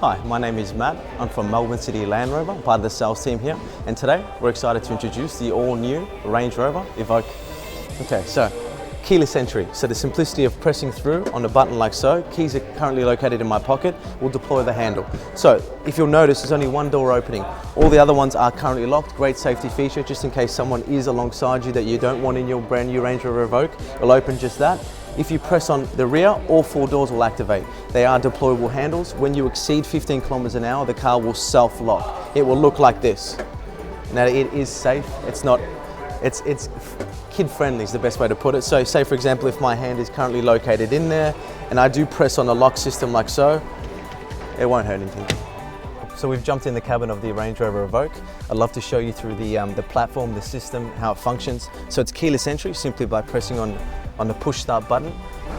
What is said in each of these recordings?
Hi, my name is Matt. I'm from Melbourne City Land Rover, part of the sales team here. And today we're excited to introduce the all-new Range Rover Evoque. Okay, so keyless entry. So the simplicity of pressing through on a button like so. Keys are currently located in my pocket. We'll deploy the handle. So if you'll notice, there's only one door opening. All the other ones are currently locked. Great safety feature, just in case someone is alongside you that you don't want in your brand new Range Rover Evoque. It'll open just that. If you press on the rear, all four doors will activate. They are deployable handles. When you exceed 15 kilometers an hour, the car will self-lock. It will look like this. Now it is safe. It's kid-friendly is the best way to put it. So say for example, if my hand is currently located in there and I do press on the lock system like so, it won't hurt anything. So we've jumped in the cabin of the Range Rover Evoque. I'd love to show you through the platform, the system, how it functions. So it's keyless entry simply by pressing on the push start button.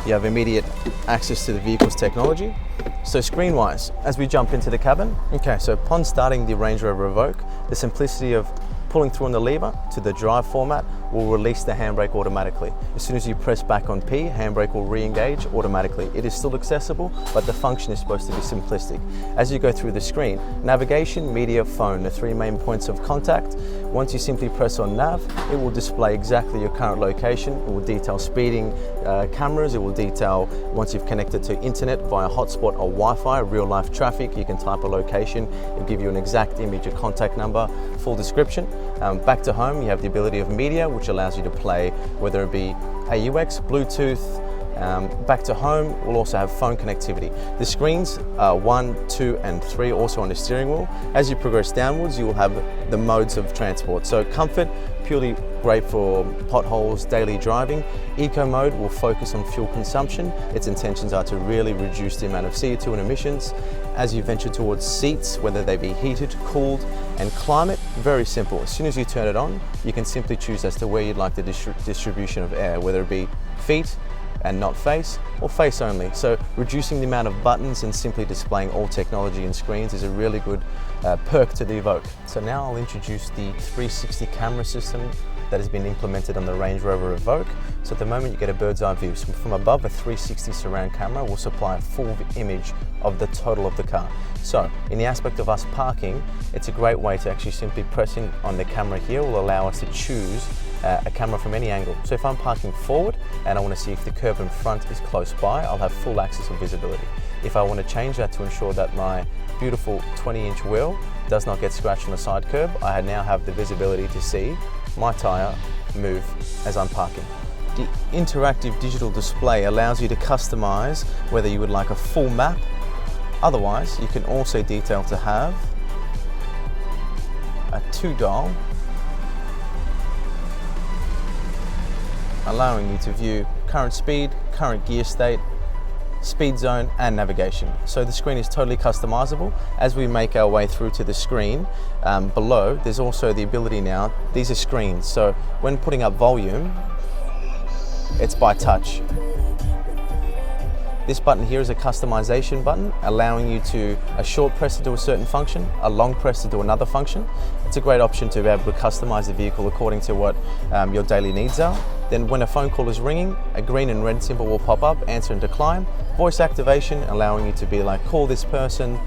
You have immediate access to the vehicle's technology. So screen-wise, as we jump into the cabin, okay, so upon starting the Range Rover Evoque, the simplicity of pulling through on the lever to the drive format will release the handbrake automatically. As soon as you press back on P, handbrake will re-engage automatically. It is still accessible, but the function is supposed to be simplistic. As you go through the screen, navigation, media, phone, the three main points of contact. Once you simply press on nav, it will display exactly your current location. It will detail speeding cameras. It will detail, once you've connected to internet via hotspot or Wi-Fi, real-life traffic. You can type a location. It'll give you an exact image, a contact number, full description. Back to home, you have the ability of media, which allows you to play, whether it be AUX, Bluetooth. Back to home, we'll also have phone connectivity. The screens are 1, 2, and 3 also on the steering wheel. As you progress downwards, you will have the modes of transport. So comfort, purely great for potholes, daily driving. Eco mode will focus on fuel consumption. Its intentions are to really reduce the amount of CO2 and emissions. As you venture towards seats, whether they be heated, cooled, and climate, very simple. As soon as you turn it on, you can simply choose as to where you'd like the distribution of air, whether it be feet and not face, or face only. So reducing the amount of buttons and simply displaying all technology and screens is a really good perk to the Evoque. So now I'll introduce the 360 camera system that has been implemented on the Range Rover Evoque. So at the moment you get a bird's eye view. So from above, a 360 surround camera will supply a full image of the total of the car. So in the aspect of us parking, it's a great way to actually simply pressing on the camera here will allow us to choose a camera from any angle. So if I'm parking forward and I want to see if the curb in front is close by, I'll have full access of visibility. If I want to change that to ensure that my beautiful 20-inch wheel does not get scratched on the side curb, I now have the visibility to see my tyre move as I'm parking. The interactive digital display allows you to customize whether you would like a full map. Otherwise, you can also detail to have a 2-dial, allowing you to view current speed, current gear state, speed zone, and navigation. So the screen is totally customizable. As we make our way through to the screen below, there's also the ability now, these are screens, so when putting up volume, it's by touch. This button here is a customization button, allowing you to a short press to do a certain function, a long press to do another function. It's a great option to be able to customize the vehicle according to what your daily needs are. Then when a phone call is ringing, a green and red symbol will pop up, answer and decline. Voice activation, allowing you to be like, call this person,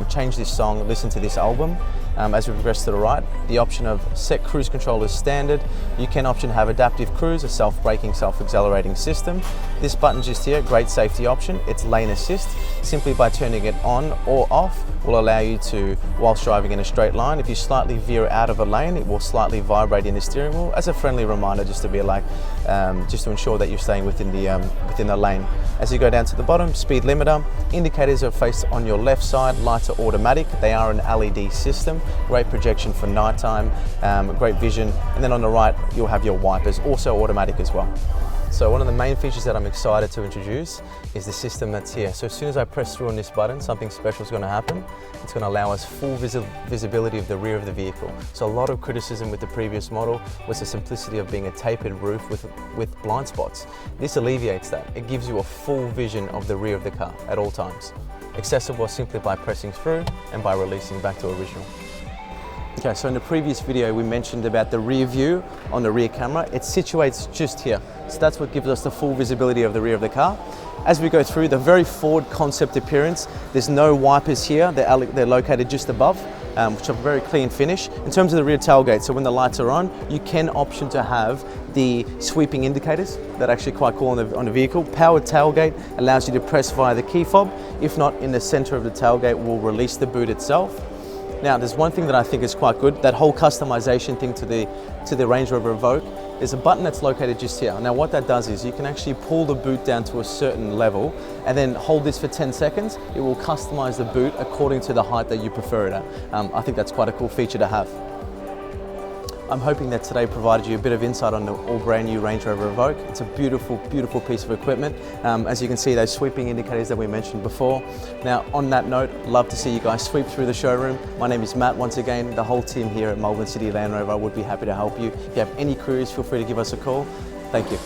change this song, listen to this album. As we progress to the right, the option of set cruise control is standard. You can option have adaptive cruise, a self-braking, self-accelerating system. This button just here, great safety option. It's lane assist. Simply by turning it on or off will allow you to, whilst driving in a straight line, if you slightly veer out of a lane, it will slightly vibrate in the steering wheel as a friendly reminder, just to be like, just to ensure that you're staying within the lane. As you go down to the bottom, speed limiter, indicators are faced on your left side, lights are automatic. They are an LED system, great projection for nighttime, great vision. And then on the right, you'll have your wipers, also automatic as well. So one of the main features that I'm excited to introduce is the system that's here. So as soon as I press through on this button, something special is going to happen. It's going to allow us full visibility of the rear of the vehicle. So a lot of criticism with the previous model was the simplicity of being a tapered roof with blind spots. This alleviates that. It gives you a full vision of the rear of the car at all times. Accessible simply by pressing through and by releasing back to original. Okay, so in the previous video we mentioned about the rear view on the rear camera. It situates just here. So that's what gives us the full visibility of the rear of the car. As we go through the very Ford concept appearance, there's no wipers here. They're located just above, which are very clean finish. In terms of the rear tailgate, so when the lights are on, you can option to have the sweeping indicators. That are actually quite cool on the vehicle. Powered tailgate allows you to press via the key fob. If not, in the center of the tailgate will release the boot itself. Now, there's one thing that I think is quite good, that whole customization thing to the Range Rover Evoque. There's a button that's located just here. Now, what that does is you can actually pull the boot down to a certain level and then hold this for 10 seconds. It will customize the boot according to the height that you prefer it at. I think that's quite a cool feature to have. I'm hoping that today provided you a bit of insight on the all brand new Range Rover Evoque. It's a beautiful, beautiful piece of equipment. As you can see, those sweeping indicators that we mentioned before. Now, on that note, love to see you guys sweep through the showroom. My name is Matt. Once again, the whole team here at Melbourne City Land Rover would be happy to help you. If you have any queries, feel free to give us a call. Thank you.